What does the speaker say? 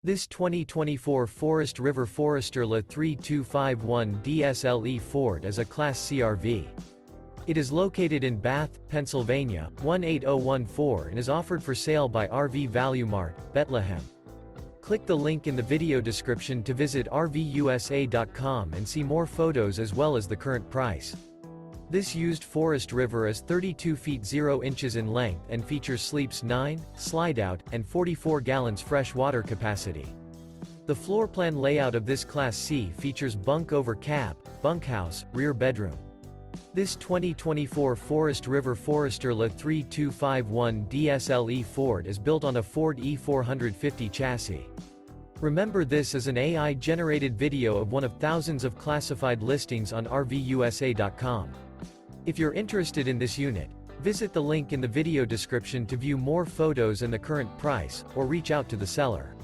This 2024 Forest River Forester La 3251 DSLE Ford is a Class C RV. It is located in Bath, Pennsylvania, 18014 and is offered for sale by RV Value Mart, Behtlehem. Click the link in the video description to visit RVUSA.com and see more photos as well as the current price. This used Forest River is 32 feet 0 inches in length and features sleeps 9, Slideout, and 44 gallons fresh water capacity. The floor plan layout of this Class C features bunk over cab, bunkhouse, rear bedroom. This 2024 Forest River Forester La 3251 DSLE Ford is built on a Ford E450 chassis. Remember, this is an AI-generated video of one of thousands of classified listings on RVUSA.com. If you're interested in this unit, visit the link in the video description to view more photos and the current price, or reach out to the seller.